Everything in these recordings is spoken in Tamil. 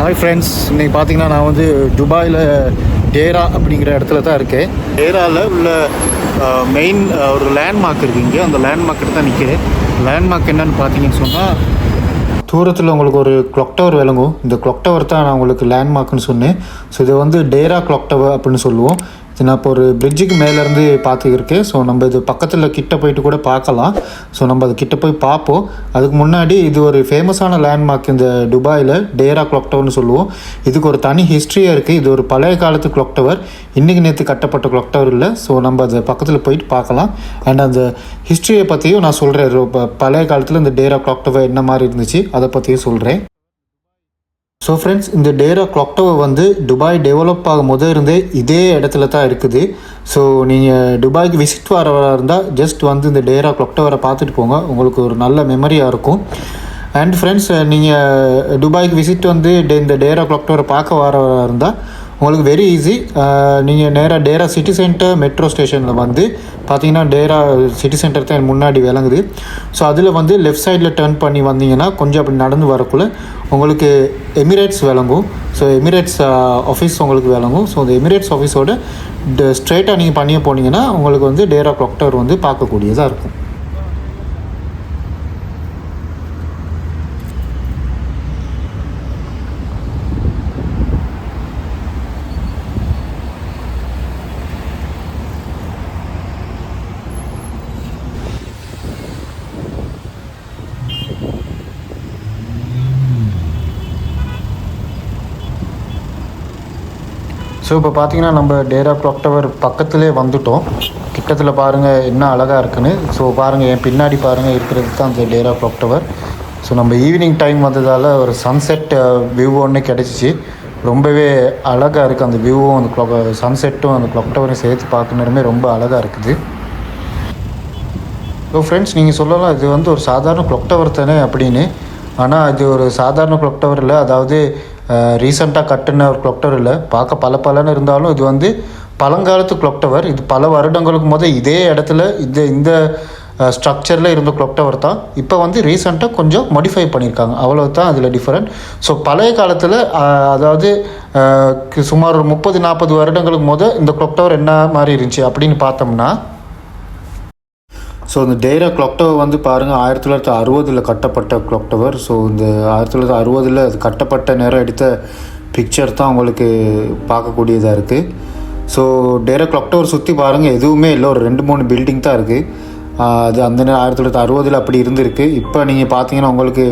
ஹாய் ஃப்ரெண்ட்ஸ், இன்றைக்கி பார்த்தீங்கன்னா நான் வந்து துபாயில் டேரா அப்படிங்கிற இடத்துல தான் இருக்கேன். டேராவில் உள்ள மெயின் ஒரு லேண்ட்மார்க் இருக்குது. இங்கே அந்த லேண்ட்மார்க்கிட்ட தான் நிற்கிறேன். லேண்ட்மார்க் என்னென்னு பார்த்தீங்கன்னு சொன்னால், தூரத்தில் உங்களுக்கு ஒரு கிளாக் டவர் விளங்கும். இந்த கிளாக் டவர் தான் நான் உங்களுக்கு லேண்ட்மார்க்னு சொன்னேன். ஸோ இது வந்து டேரா கிளாக் டவர் அப்படின்னு சொல்லுவோம். இது நான் இப்போ ஒரு பிரிட்ஜுக்கு மேலேருந்து பார்த்துக்கிருக்கேன். ஸோ நம்ம இது பக்கத்தில் கிட்ட போயிட்டு கூட பார்க்கலாம். ஸோ நம்ம அது கிட்ட போய் பார்ப்போம். அதுக்கு முன்னாடி இது ஒரு ஃபேமஸான லேண்ட்மார்க் இந்த துபாயில், டேரா கிளாக் டவர்னு சொல்லுவோம். இதுக்கு ஒரு தனி ஹிஸ்ட்ரியாக இருக்குது. இது ஒரு பழைய காலத்து கிளாக் டவர், இன்றைக்கி நேற்று கட்டப்பட்ட கிளாக் டவர் இல்லை. ஸோ நம்ம அது பக்கத்தில் போயிட்டு பார்க்கலாம். அண்ட் அந்த ஹிஸ்ட்ரியை பற்றியும் நான் சொல்கிறேன். பழைய காலத்தில் இந்த டேரா கிளாக் டவர் என்ன மாதிரி இருந்துச்சு அதை பற்றியும் சொல்கிறேன். ஸோ ஃப்ரெண்ட்ஸ், இந்த டேரா கிளாக் டவர் வந்து துபாய் டெவலப் ஆகும் இருந்தே இதே இடத்துல தான் இருக்குது. ஸோ நீங்கள் துபாய்க்கு விசிட் வரவராக இருந்தால் ஜஸ்ட் வந்து இந்த டேரா கிளாக் டவரை பார்த்துட்டு போங்க. உங்களுக்கு ஒரு நல்ல மெமரியாக இருக்கும். அண்ட் ஃப்ரெண்ட்ஸ், நீங்கள் துபாய்க்கு விசிட் வந்து இந்த டேரா கிளாக் டவரை பார்க்க வரவராக இருந்தால் உங்களுக்கு வெரி ஈஸி. நீங்கள் நேராக டேரா சிட்டி சென்டர் மெட்ரோ ஸ்டேஷனில் வந்து பார்த்தீங்கன்னா, டேரா சிட்டி சென்டர் தான் முன்னாடி விளங்குது. ஸோ அதில் வந்து லெஃப்ட் சைடில் டர்ன் பண்ணி வந்தீங்கன்னா கொஞ்சம் அப்படி நடந்து வரக்குள்ளே உங்களுக்கு எமிரேட்ஸ் விளங்கும். ஸோ எமிரேட்ஸ் ஆஃபீஸ் உங்களுக்கு விளங்கும். ஸோ அந்த எமிரேட்ஸ் ஆஃபீஸோட ஸ்ட்ரைட்டாக நீங்கள் பண்ணியே போனீங்கன்னா உங்களுக்கு வந்து டேரா கிளாக் டவர் வந்து பார்க்கக்கூடியதாக இருக்கும். ஸோ இப்போ பார்த்தீங்கன்னா நம்ம டேரா கிளாக் டவர் பக்கத்துலேயே வந்துவிட்டோம். கிட்டத்தில் பாருங்கள் என்ன அழகாக இருக்குன்னு. ஸோ பாருங்கள், என் பின்னாடி பாருங்கள் இருக்கிறது தான் அந்த டேரா கிளாக் டவர். ஸோ நம்ம ஈவினிங் டைம் வந்ததால் ஒரு சன்செட் வியூ ஒன்று கிடச்சிச்சு. ரொம்பவே அழகாக இருக்குது அந்த வியூவும், அந்த சன்செட்டும் அந்த கிளாக் டவரையும் சேர்த்து பார்க்கணுமே ரொம்ப அழகாக இருக்குது. ஸோ ஃப்ரெண்ட்ஸ், நீங்கள் சொல்லலாம் இது வந்து ஒரு சாதாரண கிளாக் டவர் தானே அப்படின்னு. ஆனால் இது ஒரு சாதாரண கிளாக் டவர் இல்லை. அதாவது ரீசெண்டாக கட்டின ஒரு கிளாக் டவர் இல்லை. பார்க்க பலன்னு இருந்தாலும் இது வந்து பழங்காலத்து கிளாக் டவர். இது பல வருடங்களுக்கு இதே இடத்துல இந்த ஸ்ட்ரக்சரில் இருந்த கிளாக் டவர் தான். இப்போ வந்து ரீசெண்டாக கொஞ்சம் மாடிஃபை பண்ணியிருக்காங்க, அவ்வளோ தான் அதில் டிஃப்ரெண்ட். ஸோ பழைய காலத்தில், அதாவது சுமார் ஒரு 30-40 வருடங்களுக்கு இந்த கிளாக் டவர் என்ன மாதிரி இருந்துச்சு அப்படின்னு பார்த்தோம்னா, ஸோ இந்த டேரா கிளாக் டவர் வந்து பாருங்கள் 1960 கட்டப்பட்ட கிளாக் டவர். ஸோ இந்த 1960 அது கட்டப்பட்ட நேரம் எடுத்த பிக்சர் தான் உங்களுக்கு பார்க்கக்கூடியதாக இருக்குது. ஸோ டேரா கிளாக் டவர் சுற்றி பாருங்கள் எதுவுமே இல்லை, ஒரு 2-3 பில்டிங் தான் இருக்குது. அது அந்த நேரம் 1960 அப்படி இருந்திருக்கு. இப்போ நீங்கள் பார்த்தீங்கன்னா உங்களுக்கு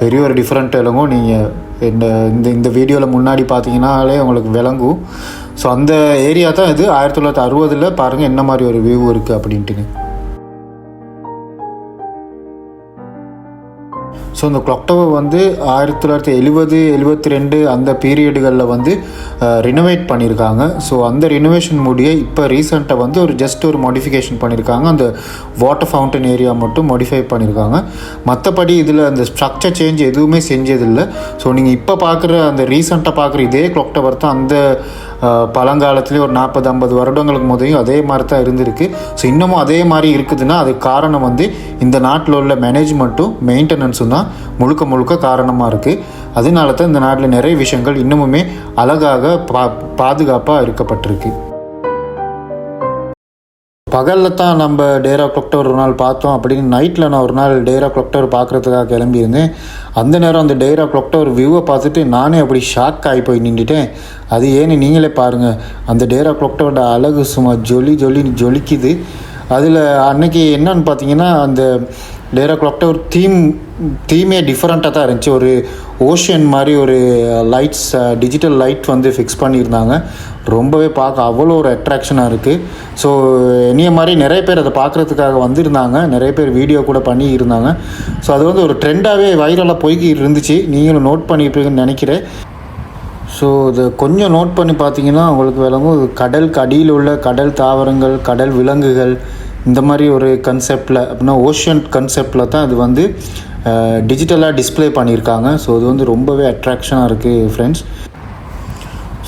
பெரிய ஒரு டிஃப்ரெண்ட் விளங்கும். நீங்கள் இந்த வீடியோவில் முன்னாடி பார்த்தீங்கன்னாலே உங்களுக்கு விளங்கும். ஸோ அந்த ஏரியா தான் இது. 1960 பாருங்கள் என்ன மாதிரி ஒரு வியூ இருக்குது அப்படின்ட்டுன்னு. ஸோ இந்த கிளாக் டவர் வந்து 1970-72 அந்த பீரியடுகளில் வந்து ரினோவேட் பண்ணியிருக்காங்க. ஸோ அந்த ரினோவேஷன் முடிய இப்போ ரீசெண்டாக வந்து ஜஸ்ட் ஒரு மாடிஃபிகேஷன் பண்ணியிருக்காங்க. அந்த வாட்டர் ஃபவுண்டன் ஏரியா மட்டும் மாடிஃபை பண்ணியிருக்காங்க. மற்றபடி இதில் அந்த ஸ்ட்ரக்சர் சேஞ்ச் எதுவுமே செஞ்சதில்லை. ஸோ நீங்கள் இப்போ பார்க்குற அந்த ரீசெண்டாக பார்க்குற இதே கிளாக் டவர் தான் அந்த பழங்காலத்துலேயே ஒரு 40-50 வருடங்களுக்கு அதே மாதிரி தான் இருந்திருக்கு. ஸோ இன்னமும் அதே மாதிரி இருக்குதுன்னா அதுக்கு காரணம் வந்து இந்த நாட்டில் உள்ள மேனேஜ்மெண்ட்டும் மெயின்டெனன்ஸும் தான் முழுக்க காரணமாக இருக்குது. அதனால தான் இந்த நாட்டில் நிறைய விஷயங்கள் இன்னமுமே அழகாக பாதுகாப்பாக இருக்கப்பட்டிருக்கு. பகலில் தான் நம்ம டேரா கிளாக் டவர் ஒரு நாள் பார்த்தோம். அப்படின்னு நைட்டில் நான் ஒரு நாள் டேரா கிளாக் டவர் பார்க்குறதுக்காக கிளம்பியிருந்தேன். அந்த நேரம் அந்த டேரா கிளாக் டவர் வியூவை பார்த்துட்டு நானே அப்படி ஷாக் ஆகி போய் நின்றுட்டேன். அது ஏன்னு நீங்களே பாருங்கள். அந்த டேரா கிளாக் டவரோட அழகு சும்மா ஜொலிக்குது. அதில் அன்னைக்கு என்னன்னு பார்த்தீங்கன்னா, அந்த டேரா கிளாக் டவர் தீமே டிஃப்ரெண்ட்டாக தான் இருந்துச்சு. ஒரு ஓஷன் மாதிரி ஒரு லைட்ஸ், டிஜிட்டல் லைட் வந்து ஃபிக்ஸ் பண்ணியிருந்தாங்க. ரொம்பவே பார்க்க அவ்வளோ ஒரு அட்ராக்ஷனாக இருக்குது. ஸோ என்னைய மாதிரி நிறைய பேர் அதை பார்க்குறதுக்காக வந்திருந்தாங்க. நிறைய பேர் வீடியோ கூட பண்ணி இருந்தாங்க. ஸோ அது வந்து ஒரு ட்ரெண்டாகவே வைரலாக போய்க்கு இருந்துச்சு. நீங்களும் நோட் பண்ணியிருப்பீங்கன்னு நினைக்கிறேன். ஸோ இது கொஞ்சம் நோட் பண்ணி பார்த்தீங்கன்னா உங்களுக்கு விளங்கும். கடலுக்கு அடியில் உள்ள கடல் தாவரங்கள், கடல் விலங்குகள், இந்த மாதிரி ஒரு கன்செப்டில் அப்படின்னா ஓஷன் கன்செப்டில் தான் இது வந்து டிஜிட்டலாக டிஸ்பிளே பண்ணியிருக்காங்க. ஸோ இது வந்து ரொம்பவே அட்ராக்ஷனாக இருக்குது ஃப்ரெண்ட்ஸ்.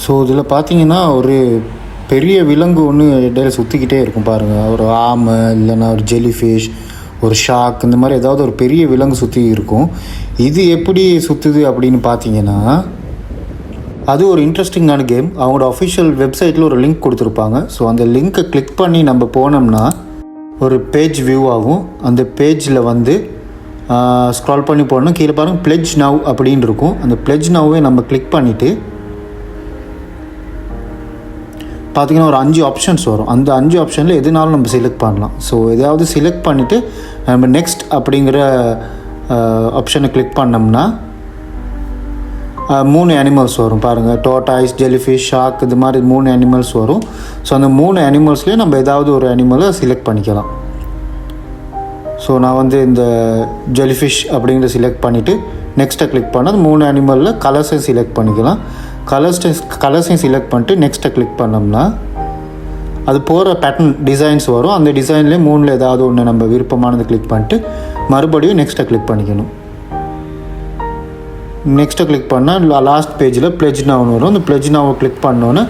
ஸோ இதில் பார்த்தீங்கன்னா ஒரு பெரிய விலங்கு ஒன்று இடையில சுற்றிக்கிட்டே இருக்கும் பாருங்கள். ஒரு ஆமை, இல்லைன்னா ஒரு ஜெல்லிஃபிஷ், ஒரு ஷாக், இந்த மாதிரி ஏதாவது ஒரு பெரிய விலங்கு சுற்றி இருக்கும். இது எப்படி சுற்றுது அப்படின்னு பார்த்தீங்கன்னா, அது ஒரு இன்ட்ரெஸ்டிங்கான கேம். அவங்களோட அஃபிஷியல் வெப்சைட்டில் ஒரு லிங்க் கொடுத்துருப்பாங்க. ஸோ அந்த லிங்க்கை கிளிக் பண்ணி நம்ம போனோம்னா ஒரு பேஜ் வியூ ஆகும். அந்த பேஜில் வந்து ஸ்க்ரால் பண்ணி போடணும். கீழே பாருங்கள் பிளெட்ஜ் நவ் அப்படின்னு இருக்கும். அந்த பிளெட்ஜ் நவ்வே நம்ம கிளிக் பண்ணிவிட்டு பார்த்திங்கன்னா ஒரு 5 ஆப்ஷன்ஸ் வரும். அந்த 5 ஆப்ஷனில் எதுனாலும் நம்ம செலக்ட் பண்ணலாம். ஸோ எதாவது செலக்ட் பண்ணிவிட்டு நம்ம நெக்ஸ்ட் அப்படிங்கிற ஆப்ஷனை கிளிக் பண்ணோம்னா 3 அனிமல்ஸ் வரும் பாருங்கள். டோர்டாய்ஸ், ஜெல்லிஃபிஷ், ஷார்க், இது மாதிரி 3 அனிமல்ஸ் வரும். ஸோ அந்த 3 அனிமல்ஸ்லேயே நம்ம ஏதாவது ஒரு அனிமலை செலக்ட் பண்ணிக்கலாம். ஸோ நான் வந்து இந்த ஜெல்லிஃபிஷ் அப்படிங்கிறத செலக்ட் பண்ணிவிட்டு நெக்ஸ்ட்டை கிளிக் பண்ணால் அந்த 3 அனிமலில் கலர்ஸையும் செலக்ட் பண்ணிக்கலாம். கலர்ஸையும் செலக்ட் பண்ணிட்டு நெக்ஸ்ட்டை கிளிக் பண்ணோம்னா அது போகிற பேட்டர்ன் டிசைன்ஸ் வரும். அந்த டிசைன்லேயே 3ல் ஏதாவது ஒன்று நம்ம விருப்பமானது கிளிக் பண்ணிட்டு மறுபடியும் நெக்ஸ்ட்டை கிளிக் பண்ணிக்கணும். நெக்ஸ்ட்டை கிளிக் பண்ணால் லாஸ்ட் பேஜில் பிளெட்ஜ் நவ்னு வரும். அந்த பிளெட்ஜ் நவ்வை கிளிக் பண்ணோன்னே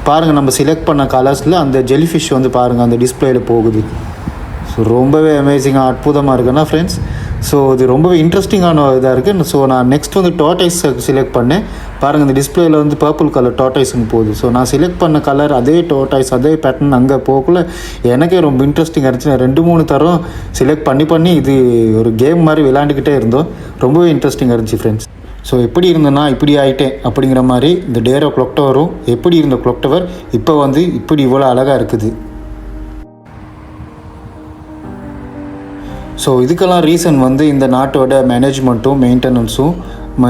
பாருங்கள் நம்ம செலக்ட் பண்ண கலர்ஸில் அந்த ஜெல்லிஃபிஷ் வந்து பாருங்கள் அந்த டிஸ்பிளேயில் போகுது. ஸோ ரொம்பவே அமேசிங்காக அற்புதமாக இருக்குன்னா ஃப்ரெண்ட்ஸ். ஸோ இது ரொம்பவே இன்ட்ரெஸ்டிங்கான இதாக இருக்குது. ஸோ நான் நெக்ஸ்ட் வந்து டோர்டைஸ் செலக்ட் பண்ணேன். பாருங்கள் இந்த டிஸ்பிளேயில் வந்து பர்பிள் கலர் டோர்டைஸ்ன்னு போகுது. ஸோ நான் செலக்ட் பண்ண கலர் அதே டோர்டைஸ் அதே பேட்டர்ன் அங்கே போகக்குள்ள எனக்கே ரொம்ப இன்ட்ரெஸ்டிங்காக இருந்துச்சு. நான் 2-3 தரம் செலக்ட் பண்ணி இது ஒரு கேம் மாதிரி விளையாண்டுக்கிட்டே இருந்தோம். ரொம்பவே இன்ட்ரெஸ்டிங்காக இருந்துச்சு ஃப்ரெண்ட்ஸ். ஸோ எப்படி இருந்தேன்னா இப்படி ஆகிட்டேன் அப்படிங்கிற மாதிரி இந்த டேரா கிளாக் டவரும் எப்படி இருந்த கிளாக் டவர் இப்போ வந்து இப்படி இவ்வளோ அழகாக இருக்குது. ஸோ இதுக்கெல்லாம் ரீசன் வந்து இந்த நாட்டோட மேனேஜ்மெண்ட்டும் மெயின்டெனன்ஸும்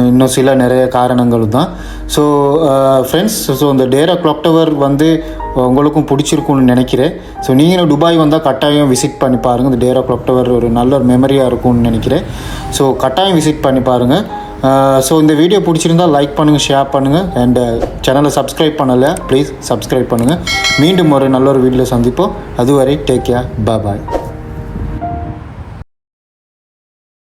இன்னும் சில நிறைய காரணங்களும் தான். ஸோ ஃப்ரெண்ட்ஸ், ஸோ இந்த டேரா கிளாக் டவர் வந்து உங்களுக்கும் பிடிச்சிருக்கும்னு நினைக்கிறேன். ஸோ நீங்களும் துபாய் வந்தால் கட்டாயம் விசிட் பண்ணி பாருங்கள். இந்த டேரா கிளாக் டவர் ஒரு நல்ல ஒரு மெமரியாக இருக்கும்னு நினைக்கிறேன். ஸோ கட்டாயம் விசிட் பண்ணி பாருங்கள். ஸோ இந்த வீடியோ பிடிச்சிருந்தால் லைக் பண்ணுங்கள், ஷேர் பண்ணுங்கள். அண்ட் சேனலை சப்ஸ்கிரைப் பண்ணலை ப்ளீஸ் சப்ஸ்கிரைப் பண்ணுங்கள். மீண்டும் ஒரு நல்ல ஒரு வீடியோவில் சந்திப்போம். அதுவரை டேக் கேர், பாய்.